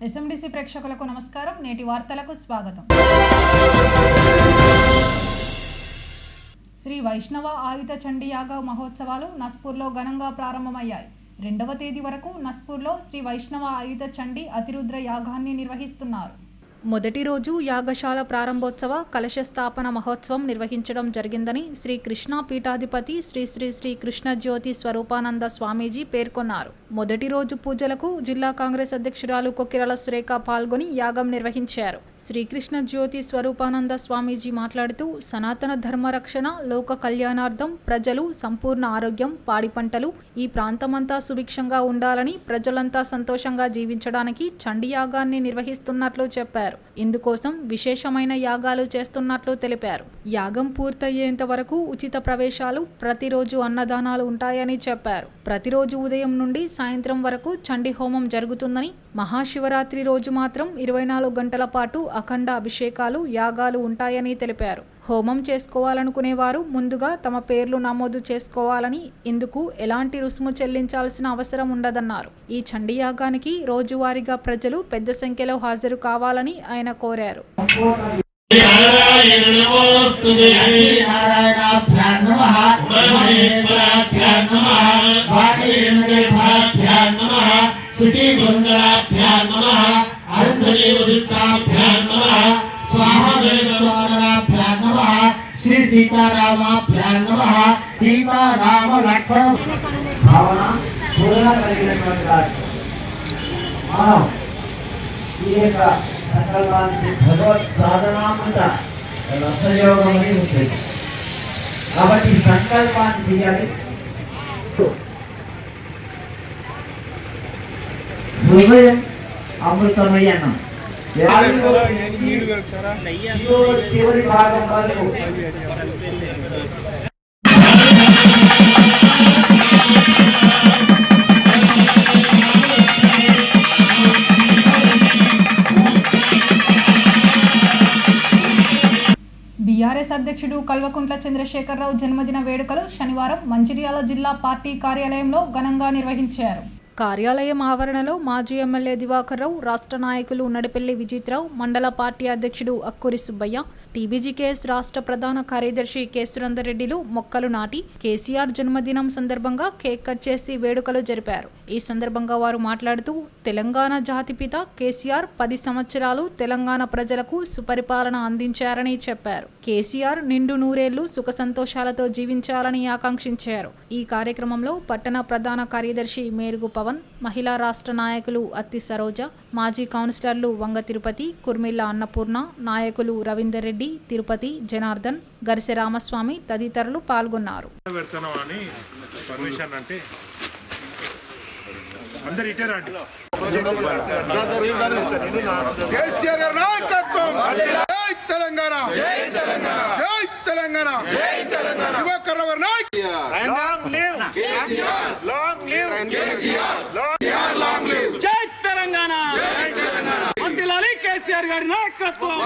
ఎస్ఎండిసి ప్రేక్షకులకు నమస్కారం. నేటి వార్తలకు స్వాగతం. శ్రీ వైష్ణవ ఆయుధ చండీ యాగ మహోత్సవాలు నస్పూర్లో ఘనంగా ప్రారంభమయ్యాయి. 2వ తేదీ వరకు నస్పూర్లో శ్రీ వైష్ణవ ఆయుధ చండీ అతిరుద్ర యాగాన్ని నిర్వహిస్తున్నారు. మొదటి రోజు యాగశాల ప్రారంభోత్సవ కలశ స్థాపన మహోత్సవం నిర్వహించడం జరిగిందని శ్రీ కృష్ణ పీఠాధిపతి శ్రీ శ్రీ శ్రీ కృష్ణ జ్యోతి స్వరూపానంద స్వామీజీ పేర్కొన్నారు. మొదటి రోజు పూజలకు జిల్లా కాంగ్రెస్ అధ్యక్షురాలు కొక్కిరల సురేఖ పాల్గొని యాగం నిర్వహించారు. శ్రీకృష్ణ జ్యోతి స్వరూపానంద స్వామీజీ మాట్లాడుతూ సనాతన ధర్మ రక్షణ, లోక కళ్యాణార్థం ప్రజలు సంపూర్ణ ఆరోగ్యం, పాడి పంటలు ఈ ప్రాంతమంతా సుభిక్షంగా ఉండాలని, ప్రజలంతా సంతోషంగా జీవించడానికి చండీ యాగాన్ని నిర్వహిస్తున్నట్లు చెప్పారు. ఇందుకోసం విశేషమైన యాగాలు చేస్తున్నట్లు తెలిపారు. యాగం పూర్తయ్యేంత వరకు ఉచిత ప్రవేశాలు, ప్రతిరోజు అన్నదానాలు ఉంటాయని చెప్పారు. ప్రతిరోజు ఉదయం నుండి సాయంత్రం వరకు చండీ హోమం జరుగుతుందని, మహాశివరాత్రి రోజు మాత్రం 24 గంటల పాటు అఖండ అభిషేకాలు, యాగాలు ఉంటాయని తెలిపారు. హోమం చేసుకోవాలనుకునేవారు ముందుగా తమ పేర్లు నమోదు చేసుకోవాలని, ఇందుకు ఎలాంటి రుసుము చెల్లించాల్సిన అవసరం ఉండదన్నారు. ఈ చండీ యాగానికి రోజువారీగా ప్రజలు పెద్ద సంఖ్యలో హాజరు కావాలని ఆయన కోరారు. శ్రీ సీతారామాభ్యాం నమః. సీతారామ లక్ష్మణ భావన పూర్ణ కలిగినటువంటి మనం ఈ యొక్క సంకల్పానికి భగవత్ సాధనామంత రసయోగం అని ఉంటుంది. కాబట్టి సంకల్పాన్ని చేయాలి. హృదయం అమృతమయ్యనం చివరి భాగం వరకు బీఆర్ఎస్ అధ్యక్షుడు కల్వకుంట్ల చంద్రశేఖరరావు జన్మదిన వేడుకలు శనివారం మంచిర్యాల జిల్లా పార్టీ కార్యాలయంలో ఘనంగా నిర్వహించారు. కార్యాలయం ఆవరణలో మాజీ ఎమ్మెల్యే దివాకర్రావు, రాష్ట్ర నాయకులు నడిపెల్లి విజిత్రావు, మండల పార్టీ అధ్యక్షుడు అక్కూరి సుబ్బయ్య, టీబీజీకేఎస్ రాష్ట్ర ప్రధాన కార్యదర్శి కె సురేందర్ రెడ్డిలు మొక్కలు నాటి కేసీఆర్ జన్మదినం సందర్భంగా కేక్ కట్ చేసి వేడుకలు జరిపారు. ఈ సందర్భంగా వారు మాట్లాడుతూ తెలంగాణ జాతిపిత కేసీఆర్ 10 సంవత్సరాలు తెలంగాణ ప్రజలకు సుపరిపాలన అందించారని చెప్పారు. కేసీఆర్ నిండు నూరేళ్లు సుఖ సంతోషాలతో జీవించాలని ఆకాంక్షించారు. ఈ కార్యక్రమంలో పట్టణ ప్రధాన కార్యదర్శి మేరుగు పవన్, మహిళా రాష్ట్ర నాయకులు అత్తి సరోజ, మాజీ కౌన్సిలర్లు వంగ తిరుపతి, కుర్మిళ్ళ అన్నపూర్ణ, నాయకులు రవీందర్ రెడ్డి, తిరుపతి, జనార్దన్, గరిసె రామస్వామి తదితరులు పాల్గొన్నారు. కేసీఆర్ గారి నాయకత్వం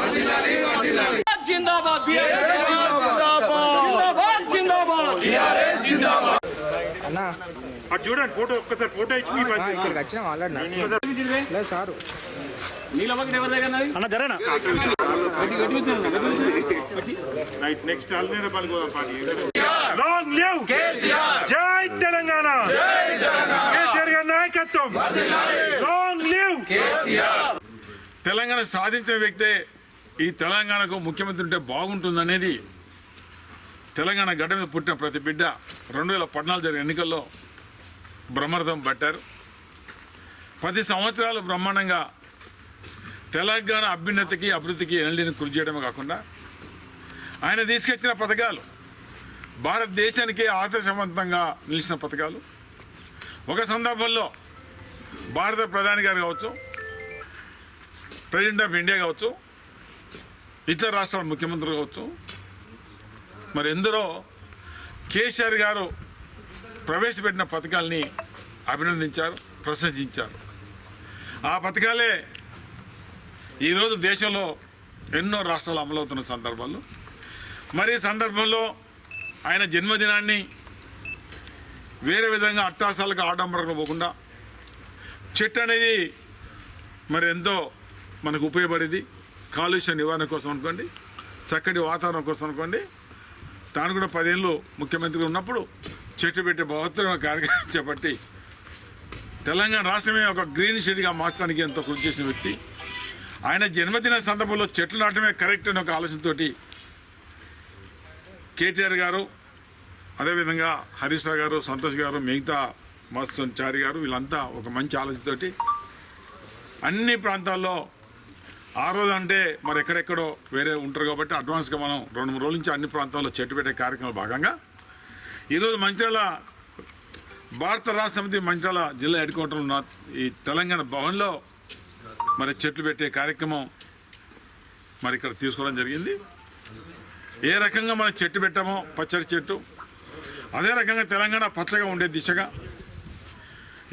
జిందాబాద్, అటు చూడండి ఫోటో, ఒక్కసారి ఫోటో ఇచ్చి ఇక్కడికి వచ్చిన వాళ్ళ సారు నెక్స్ట్ లాంగ్ లివ్ జై తెలంగాణ, కేసీఆర్ గారి నాయకత్వం, లాంగ్ లివ్ కేసీఆర్. తెలంగాణ సాధించిన వ్యక్తే ఈ తెలంగాణకు ముఖ్యమంత్రి ఉంటే బాగుంటుందనేది తెలంగాణ గడ్డ మీద పుట్టిన ప్రతి బిడ్డ 2014 జరిగిన ఎన్నికల్లో బ్రహ్మరథం పట్టారు. 10 సంవత్సరాలు బ్రహ్మాండంగా తెలంగాణ అభ్యున్నతికి, అభివృద్ధికి ఎనలేని కృషి చేయడమే కాకుండా ఆయన తీసుకొచ్చిన పథకాలు భారతదేశానికి ఆదర్శవంతంగా నిలిచిన పథకాలు. ఒక సందర్భంలో భారత ప్రధాని గారు కావచ్చు, ప్రెసిడెంట్ ఆఫ్ ఇండియా కావచ్చు, ఇతర రాష్ట్రాల ముఖ్యమంత్రులు కావచ్చు, మరి ఎందరో కేసీఆర్ గారు ప్రవేశపెట్టిన పథకాలని అభినందించారు, ప్రశంసించారు. ఆ పథకాలే ఈరోజు దేశంలో ఎన్నో రాష్ట్రాలు అమలవుతున్న సందర్భాల్లో, మరి ఈ సందర్భంలో ఆయన జన్మదినాన్ని వేరే విధంగా అట్టాసాలకు ఆడంబరంగా పోకుండా చెట్టు అనేది మరి ఎంతో మనకు ఉపయోగపడేది. కాలుష్య నివారణ కోసం అనుకోండి, చక్కటి వాతావరణం కోసం అనుకోండి. తాను కూడా 10 ఏళ్ళు ముఖ్యమంత్రిగా ఉన్నప్పుడు చెట్టు పెట్టే బృహత్తరమైన కార్యక్రమం చేపట్టి తెలంగాణ రాష్ట్రమే ఒక గ్రీన్ సిటీగా మార్చడానికి ఎంతో కృషి చేసిన వ్యక్తి. ఆయన జన్మదిన సందర్భంలో చెట్లు నాటమే కరెక్ట్ అనే ఒక ఆలోచనతోటి కేటీఆర్ గారు, అదేవిధంగా హరీష్ రావు గారు, సంతోష్ గారు, మిగతా మత్స్యం చారి గారు వీళ్ళంతా ఒక మంచి ఆలోచనతోటి అన్ని ప్రాంతాల్లో ఆ రోజు అంటే మరి ఎక్కడెక్కడో వేరే ఉంటారు కాబట్టి అడ్వాన్స్గా మనం 2-3 రోజుల నుంచి అన్ని ప్రాంతాల్లో చెట్టు పెట్టే కార్యక్రమంలో భాగంగా ఈరోజు మంచిర్యాల భారత రాష్ట్ర సమితి మంచిర్యాల జిల్లా హెడ్ క్వార్టర్లో ఉన్న ఈ తెలంగాణ భవన్లో మరి చెట్లు పెట్టే కార్యక్రమం మరి ఇక్కడ తీసుకోవడం జరిగింది. ఏ రకంగా మనం చెట్టు పెట్టామో పచ్చడి చెట్టు, అదే రకంగా తెలంగాణ పచ్చగా ఉండే దిశగా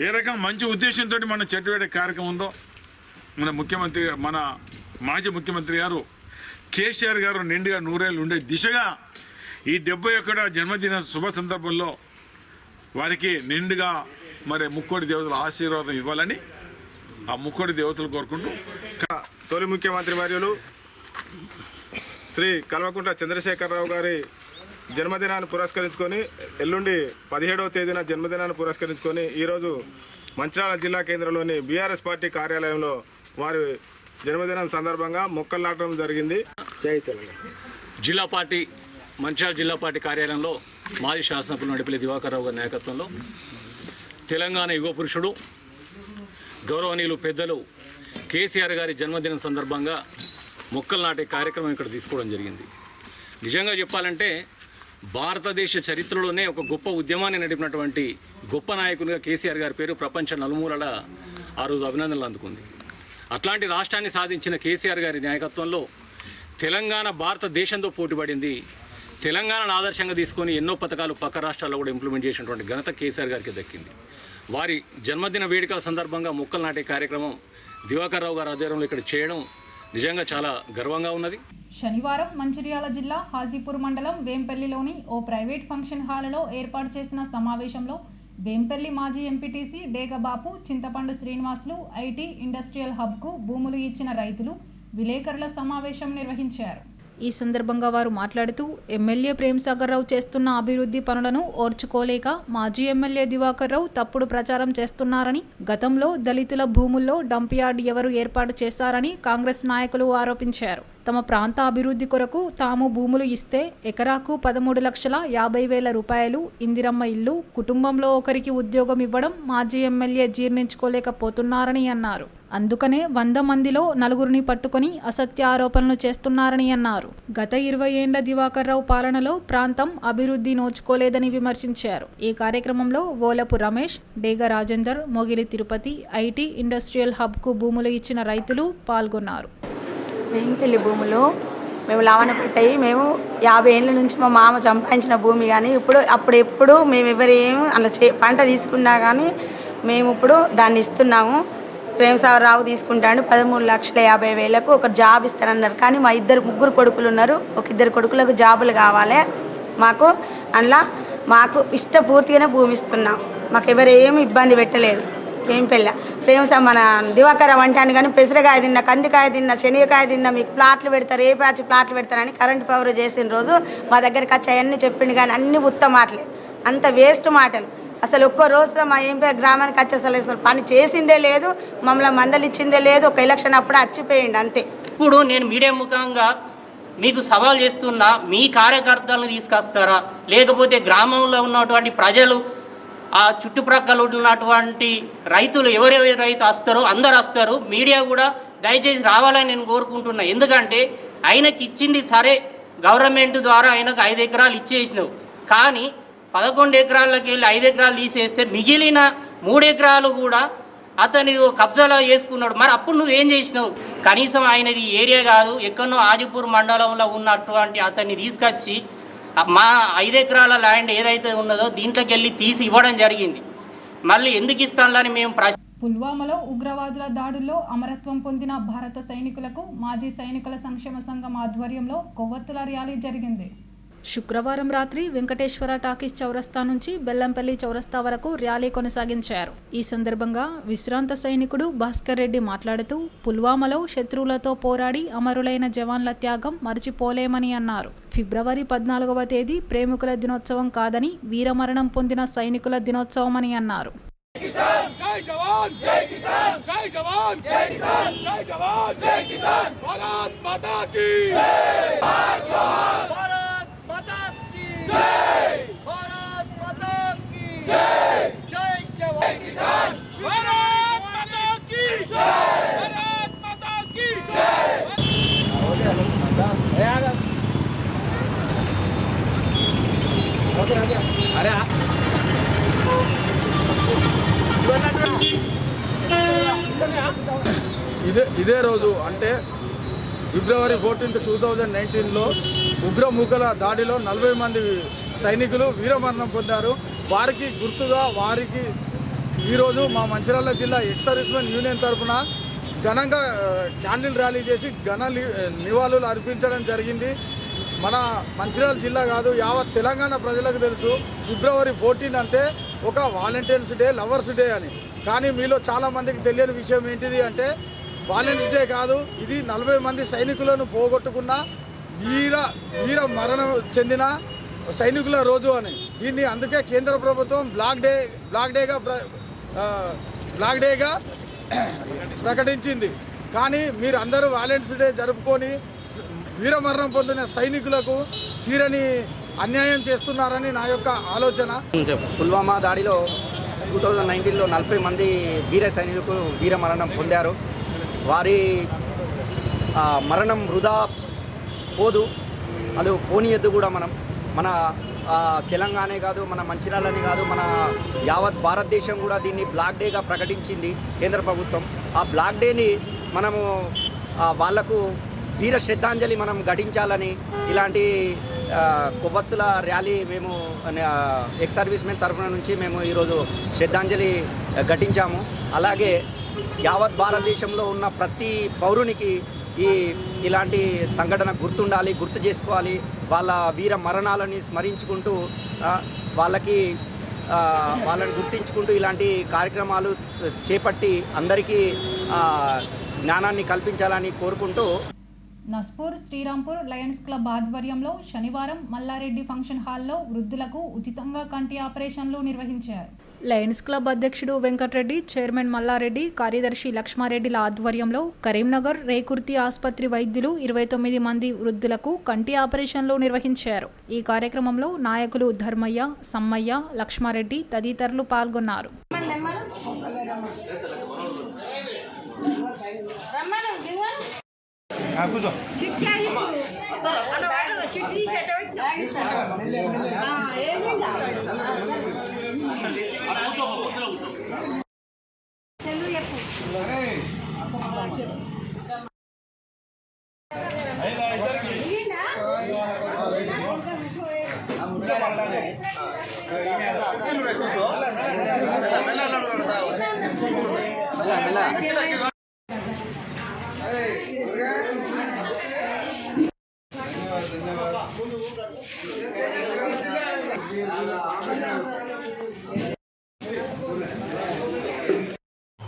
ఏ రకంగా మంచి ఉద్దేశంతో మనం చెట్టు పెట్టే కార్యక్రమం ఉందో మన మాజీ ముఖ్యమంత్రి గారు కేసీఆర్ గారు నిండుగా 100 ఏళ్ళు ఉండే దిశగా ఈ 71వ జన్మదిన శుభ సందర్భంలో వారికి నిండుగా మరి ముక్కోడి దేవతల ఆశీర్వాదం ఇవ్వాలని ఆ ముక్కోడి దేవతలు కోరుకుంటూ తొలి ముఖ్యమంత్రి వర్యులు శ్రీ కల్వకుంట్ల చంద్రశేఖరరావు గారి జన్మదినాన్ని పురస్కరించుకొని ఎల్లుండి 17వ తేదీన జన్మదినాన్ని పురస్కరించుకొని ఈరోజు మంచిర్యాల జిల్లా కేంద్రంలోని బీఆర్ఎస్ పార్టీ కార్యాలయంలో వారి జన్మదినం సందర్భంగా మొక్కలు నాటడం జరిగింది. జై తెలంగాణ. మంచిర్యాల జిల్లా పార్టీ కార్యాలయంలో మాజీ శాసనసభ్యులు నడిపిల్లి దివాకర్ రావు గారి నాయకత్వంలో తెలంగాణ యుగ పురుషుడు గౌరవనీయులు పెద్దలు కేసీఆర్ గారి జన్మదినం సందర్భంగా మొక్కలు నాటే కార్యక్రమం ఇక్కడ తీసుకోవడం జరిగింది. నిజంగా చెప్పాలంటే భారతదేశ చరిత్రలోనే ఒక గొప్ప ఉద్యమాన్ని నడిపినటువంటి గొప్ప నాయకునిగా కేసీఆర్ గారి పేరు ప్రపంచ నలుమూలల ఆ రోజు అభినందనలు అందుకుంది. అట్లాంటి రాష్ట్రాన్ని సాధించిన కేసీఆర్ గారి నాయకత్వంలో తెలంగాణ భారతదేశంతో పోటీపడింది. తెలంగాణను ఆదర్శంగా తీసుకొని ఎన్నో పథకాలు పక్క రాష్ట్రాల్లో కూడా ఇంప్లిమెంట్ చేసినటువంటి ఘనత కేసీఆర్ గారికి దక్కింది. వారి జన్మదిన వేడుకల సందర్భంగా మొక్కలు నాటే కార్యక్రమం దివాకర్ రావు గారి ఆధ్వర్యంలో ఇక్కడ చేయడం నిజంగా చాలా గర్వంగా ఉన్నది. శనివారం మంచిర్యాల జిల్లా హాజీపూర్ మండలం వేంపల్లిలోని ఓ ప్రైవేట్ ఫంక్షన్ హాలులో ఏర్పాటు చేసిన సమావేశంలో వేంపల్లి మాజీ ఎంపీటీసీ డేగబాపు, చింతపండు శ్రీనివాసులు ఐటీ ఇండస్ట్రియల్ హబ్కు భూములు ఇచ్చిన రైతులు విలేకరుల సమావేశం నిర్వహించారు. ఈ సందర్భంగా వారు మాట్లాడుతూ ఎమ్మెల్యే ప్రేమ్సాగర్ రావు చేస్తున్న అభివృద్ధి పనులను ఓర్చుకోలేక మాజీ ఎమ్మెల్యే దివాకర్ రావు తప్పుడు ప్రచారం చేస్తున్నారని, గతంలో దళితుల భూముల్లో డంప్ యార్డ్ ఎవరు ఏర్పాటు చేశారని కాంగ్రెస్ నాయకులు ఆరోపించారు. తమ ప్రాంత అభివృద్ధి కొరకు తాము భూములు ఇస్తే ఎకరాకు 13,50,000 రూపాయలు, ఇందిరమ్మ ఇల్లు, కుటుంబంలో ఒకరికి ఉద్యోగం ఇవ్వడం మాజీ ఎమ్మెల్యే జీర్ణించుకోలేకపోతున్నారని అన్నారు. అందుకనే 100 మందిలో 4గురిని పట్టుకొని అసత్య ఆరోపణలు చేస్తున్నారని అన్నారు. గత 20 ఏళ్ల దివాకర్ రావు పాలనలో ప్రాంతం అభివృద్ధి నోచుకోలేదని విమర్శించారు. ఈ కార్యక్రమంలో ఓలపు రమేష్, డేగ రాజేందర్, మొగిలి తిరుపతి, ఐటీ ఇండస్ట్రియల్ హబ్కు భూములు ఇచ్చిన రైతులు పాల్గొన్నారు. వేంపల్లి భూములు మేము లావణ పెట్టాయి. మేము 50 ఏళ్ళ నుంచి మా మామ సంపాదించిన భూమి, కానీ అప్పుడు మేము ఎవరేమో అలా పంట తీసుకున్నా కానీ మేము ఇప్పుడు దాన్ని ఇస్తున్నాము. ప్రేమ్సాగర్ రావు తీసుకుంటాడు 13,50,000 ఒక జాబ్ ఇస్తారన్నారు. కానీ మా ముగ్గురు కొడుకులు ఉన్నారు. ఒక 2 కొడుకులకు జాబులు కావాలి. అందులో మాకు ఇష్టపూర్తిగానే భూమి ఇస్తున్నాం. మాకు ఎవరేమి ఇబ్బంది పెట్టలేదు. వేంపల్లి ప్రేమసాగర్ మన దివాకర్ రావు అంటాను కానీ పెసరకాయ తిన్నా, కందికాయ తిన్నా, శనగకాయ తిన్నా, మీకు ప్లాట్లు పెడతారు, ఏ ప్యాచ్ ప్లాట్లు పెడతారని కరెంట్ పవర్ చేసిన రోజు మా దగ్గరికి వచ్చి అవన్నీ చెప్పిండు. కానీ అన్ని ఉత్త మాటలే, అంత వేస్ట్ మాటలు. అసలు ఒక్క రోజు మా ఎంపీ గ్రామానికి వచ్చి అసలు పని చేసిందే లేదు, మమ్మల్ని మందలు ఇచ్చిందే లేదు. ఒక ఎలక్షన్ అప్పుడు వచ్చిపోయిండు అంతే. ఇప్పుడు నేను మీడియా ముఖంగా మీకు సవాల్ చేస్తున్నా, మీ కార్యకర్తలను తీసుకొస్తారా, లేకపోతే గ్రామంలో ఉన్నటువంటి ప్రజలు, ఆ చుట్టుప్రక్కల ఉన్నటువంటి రైతులు ఎవరెవరి రైతు వస్తారో అందరు వస్తారు. మీడియా కూడా దయచేసి రావాలని నేను కోరుకుంటున్నా. ఎందుకంటే ఆయనకి ఇచ్చింది సరే, గవర్నమెంట్ ద్వారా ఆయనకు 5 ఎకరాలు ఇచ్చేసినావు, కానీ 11 ఎకరాలకి వెళ్ళి 5 ఎకరాలు తీసేస్తే మిగిలిన 3 ఎకరాలు కూడా అతను కబ్జాలో చేసుకున్నాడు. మరి అప్పుడు నువ్వేం చేసినావు? కనీసం ఆయనది ఏరియా కాదు, ఎక్కడో హాజీపూర్ మండలంలో ఉన్నటువంటి అతన్ని తీసుకొచ్చి మా 5 ఎకరాల ల్యాండ్ ఏదైతే ఉన్నదో దీంట్లోకి వెళ్ళి తీసి ఇవ్వడం జరిగింది. మళ్ళీ ఎందుకు ఇస్తానని మేము పుల్వామాలో ఉగ్రవాదుల దాడుల్లో అమరత్వం పొందిన భారత సైనికులకు మాజీ సైనికుల సంక్షేమ సంఘం ఆధ్వర్యంలో కొవ్వొత్తుల ర్యాలీ జరిగింది. శుక్రవారం రాత్రి వెంకటేశ్వర టాకీస్ చౌరస్తా నుంచి బెల్లంపల్లి చౌరస్తా వరకు ర్యాలీ కొనసాగించారు. ఈ సందర్భంగా విశ్రాంత సైనికుడు భాస్కర్ రెడ్డి మాట్లాడుతూ పుల్వామాలో శత్రువులతో పోరాడి అమరులైన జవాన్ల త్యాగం మరచిపోలేమని అన్నారు. ఫిబ్రవరి 14వ తేదీ ప్రేమికుల దినోత్సవం కాదని వీరమరణం పొందిన సైనికుల దినోత్సవమని అన్నారు. జై జవాన్ జై కిసాన్ జై జవాన్ జై కిసాన్ జై జవాన్ జై కిసాన్ భారత్ మాతా కీ జై భారత్ మాతా కీ జై భారత్ మాతా కీ జై జై జవాన్ జై కిసాన్ భారత్ మాతా కీ జై భారత్ మాతా కీ జై అరే ఇదే రోజు అంటే ఫిబ్రవరి 14, 2019లో ఉగ్రముఖల దాడిలో 40 మంది సైనికులు వీరమరణం పొందారు. వారికి గుర్తుగా ఈరోజు మా మంచిర్యాల జిల్లా ఎక్స్ సర్వీస్మెన్ యూనియన్ తరఫున ఘనంగా క్యాండిల్ ర్యాలీ చేసి నివాళులు అర్పించడం జరిగింది. మన మంచిర్యాల జిల్లా కాదు, యావత్ తెలంగాణ ప్రజలకు తెలుసు ఫిబ్రవరి 14 అంటే ఒక వాలంటీర్స్ డే, లవర్స్ డే అని. కానీ మీలో చాలామందికి తెలియని విషయం ఏంటిది అంటే వాలంటీర్స్ డే కాదు, ఇది 40 మంది సైనికులను పోగొట్టుకున్న వీర మరణం చెందిన సైనికుల రోజు అని. దీన్ని అందుకే కేంద్ర ప్రభుత్వం బ్లాక్ డేగా ప్రకటించింది. కానీ మీరు అందరూ వాలంటీర్స్ డే జరుపుకొని వీరమరణం పొందిన సైనికులకు తీరని అన్యాయం చేస్తున్నారని నా యొక్క ఆలోచన. పుల్వామా దాడిలో 2019లో 40 మంది వీర సైనికులు వీరమరణం పొందారు. వారి మరణం వృధా పోదు, అది పోనీయద్దు కూడా. మన తెలంగాణే కాదు, మన మంచిర్యాలనే కాదు, మన యావత్ భారతదేశం కూడా దీన్ని బ్లాక్ డేగా ప్రకటించింది కేంద్ర ప్రభుత్వం. ఆ బ్లాక్ డేని మనము వాళ్లకు వీర శ్రద్ధాంజలి మనం ఘటించాలని ఇలాంటి కొవ్వొత్తుల ర్యాలీ మేము ఎక్స్ సర్వీస్మెన్ తరఫున నుంచి మేము ఈరోజు శ్రద్ధాంజలి ఘటించాము. అలాగే యావత్ భారతదేశంలో ఉన్న ప్రతి పౌరునికి ఇలాంటి సంఘటన గుర్తుండాలి, గుర్తు చేసుకోవాలి. వాళ్ళ వీర మరణాలని స్మరించుకుంటూ వాళ్ళని గుర్తించుకుంటూ ఇలాంటి కార్యక్రమాలు చేపట్టి అందరికీ జ్ఞానాన్ని కల్పించాలని కోరుకుంటూ నస్పూర్ శ్రీరాంపూర్ లయన్స్ క్లబ్ ఆధ్వర్యంలో శనివారం మల్లారెడ్డి ఫంక్షన్ హాల్లో వృద్ధులకు ఉచితంగా కంటి ఆపరేషన్లు నిర్వహించారు. లయన్స్ క్లబ్ అధ్యక్షుడు వెంకటరెడ్డి, చైర్మన్ మల్లారెడ్డి, కార్యదర్శి లక్ష్మారెడ్డిల ఆధ్వర్యంలో కరీంనగర్ రేకుర్తి ఆసుపత్రి వైద్యులు 29 మంది వృద్ధులకు కంటి ఆపరేషన్లు నిర్వహించారు. ఈ కార్యక్రమంలో నాయకులు ధర్మయ్య, సమ్మయ్య, లక్ష్మారెడ్డి తదితరులు పాల్గొన్నారు.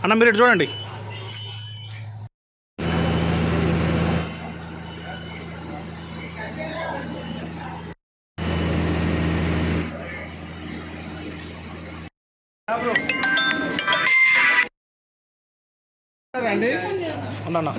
అన్న మీరు చూడండి. రండి అన్న.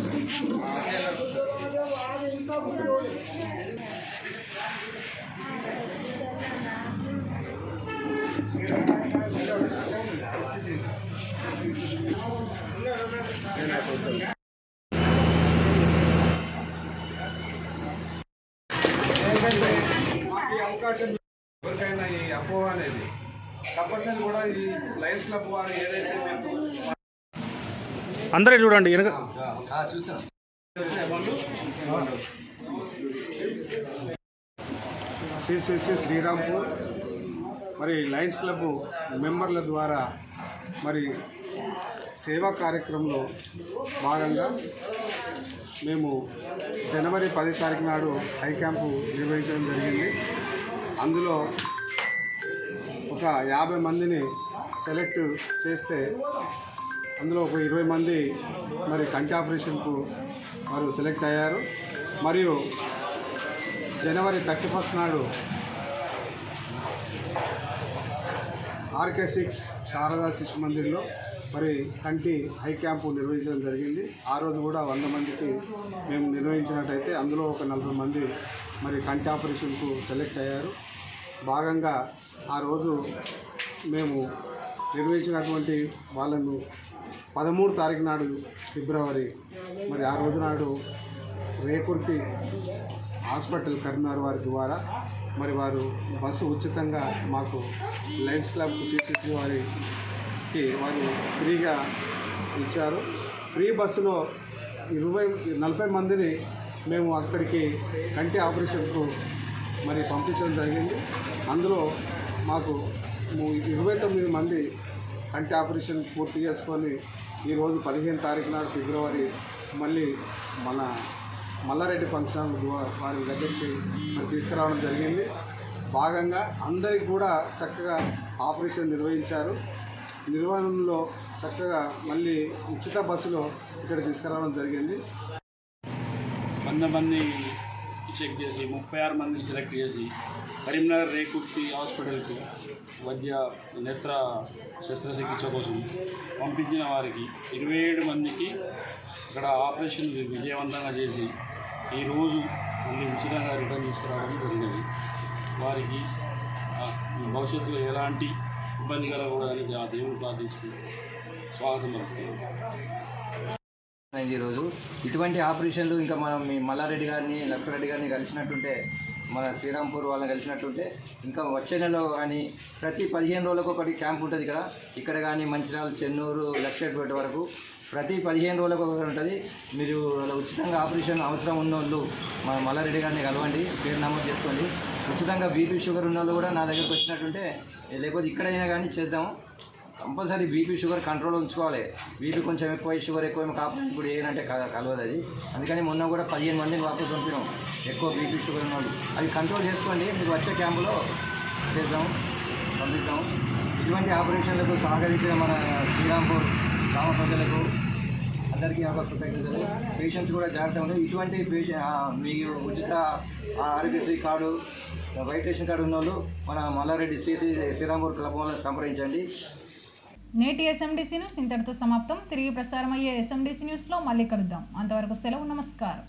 అవకాశం ఎవరికైనా ఈ అపోహ అనేది తప్పనిసరి కూడా ఈ లయన్స్ క్లబ్ వారు ఏదైతే అందరే చూడండి. సిసిసి శ్రీరాంపూర్ మరి లయన్స్ క్లబ్ మెంబర్ల ద్వారా మరి సేవా కార్యక్రమంలో భాగంగా మేము జనవరి 10 తారీఖు నాడు హై క్యాంపు నిర్వహించడం జరిగింది. అందులో ఒక 50 మందిని సెలెక్ట్ చేస్తే అందులో ఒక 20 మంది మరి కంటి ఆపరేషన్కు వారు సెలెక్ట్ అయ్యారు. మరియు జనవరి 31 నాడు RK6 శారదా శిశు మందిర్లో మరి కంటి హై క్యాంపు నిర్వహించడం జరిగింది. ఆ రోజు కూడా 100 మందికి మేము నిర్వహించినట్టయితే అందులో ఒక 40 మంది మరి కంటి ఆపరేషన్కు సెలెక్ట్ అయ్యారు. భాగంగా ఆ రోజు మేము నిర్వహించినటువంటి వాళ్ళను 13 తారీఖు నాడు ఫిబ్రవరి మరి ఆ రోజు నాడు రేకుర్తి హాస్పిటల్ కరీంనగర్ వారి ద్వారా మరి వారు బస్సు ఉచితంగా మాకు లయన్స్ క్లబ్ CCC వారికి వారు ఫ్రీగా ఇచ్చారు. ఫ్రీ బస్సులో 40 మందిని మేము అక్కడికి కంటి ఆపరేషన్కు మరి పంపించడం జరిగింది. అందులో మాకు 29 మంది కంటి ఆపరేషన్ పూర్తి చేసుకొని ఈరోజు 15 తారీఖు నాడు ఫిబ్రవరి మళ్ళీ మన మల్లారెడ్డి ఫంక్షన్ వారి దగ్గరికి తీసుకురావడం జరిగింది. భాగంగా అందరికి కూడా చక్కగా ఆపరేషన్ నిర్వహించారు. నిర్వహణలో చక్కగా మళ్ళీ ఉచిత బస్సులో ఇక్కడ తీసుకురావడం జరిగింది. 100 మంది చెక్ చేసి 36 మందిని సెలెక్ట్ చేసి కరీంనగర్ రేకుర్తి హాస్పిటల్కు వైద్య నేత్ర శస్త్రచికిత్స కోసం పంపించిన వారికి 27 మందికి ఇక్కడ ఆపరేషన్ విజయవంతంగా చేసి ఈరోజు మళ్ళీ ఉచితంగా రిటర్న్ తీసుకురావడం జరిగింది. వారికి భవిష్యత్తులో ఎలాంటి ఇబ్బంది కలగకూడదని ఆ దేవుని ప్రార్థిస్తూ స్వాగతం పలుకుతున్నాం. ఈరోజు ఇటువంటి ఆపరేషన్లు ఇంకా మనం మీ మల్లారెడ్డి గారిని లక్ష్మరెడ్డి గారిని కలిసినట్టుంటే, మన శ్రీరాంపూర్ వాళ్ళని కలిసినట్టుంటే ఇంకా వచ్చే నెలలో కానీ ప్రతి 15 రోజులకు ఒకటి క్యాంప్ ఉంటుంది కదా. ఇక్కడ కానీ మంచిర్యాల, చెన్నూరు, లక్షపేట వరకు ప్రతి 15 రోజులకు ఒకటి ఉంటుంది. మీరు ఉచితంగా ఆపరేషన్ అవసరం ఉన్నోళ్ళు మన మల్లారెడ్డి గారిని కలవండి, పేరు నమోదు చేసుకోండి. ఉచితంగా బీపీ షుగర్ ఉన్న వాళ్ళు కూడా నా దగ్గరకు వచ్చినట్టుంటే, లేకపోతే ఇక్కడైనా కానీ చేద్దాము. కంపల్సరీ బీపీ షుగర్ కంట్రోల్ ఉంచుకోవాలి. బీపీ కొంచెం ఎక్కువ, షుగర్ ఎక్కువ కాపాడు ఇప్పుడు ఏంటంటే కలవదు అది. అందుకని మొన్న కూడా 15 మందిని వాపసు పంపినాం ఎక్కువ బీపీ షుగర్ ఉన్నవాళ్ళు. అది కంట్రోల్ చేసుకోండి. మీరు వచ్చే క్యాంపులో చేద్దాం, పంపిస్తాము. ఇటువంటి ఆపరేషన్లకు సహకరించిన మన శ్రీరాంపూర్ గ్రామ ప్రజలకు అందరికీ ఒక కృతజ్ఞతలు. పేషెంట్స్ కూడా జాగ్రత్తగా ఉంది. ఇటువంటి మీకు ఉచిత Aarogyasri card, white ration card ఉన్న వాళ్ళు మన మల్లారెడ్డి శ్రీరాంపూర్ క్లబ్ వాళ్ళని సంప్రదించండి. నేటి SMDC న్యూస్ ఇంతటితో సమాప్తం. తిరిగి ప్రసారమయ్యే SMDC న్యూస్లో మళ్ళీ కలుద్దాం. అంతవరకు సెలవు, నమస్కారం.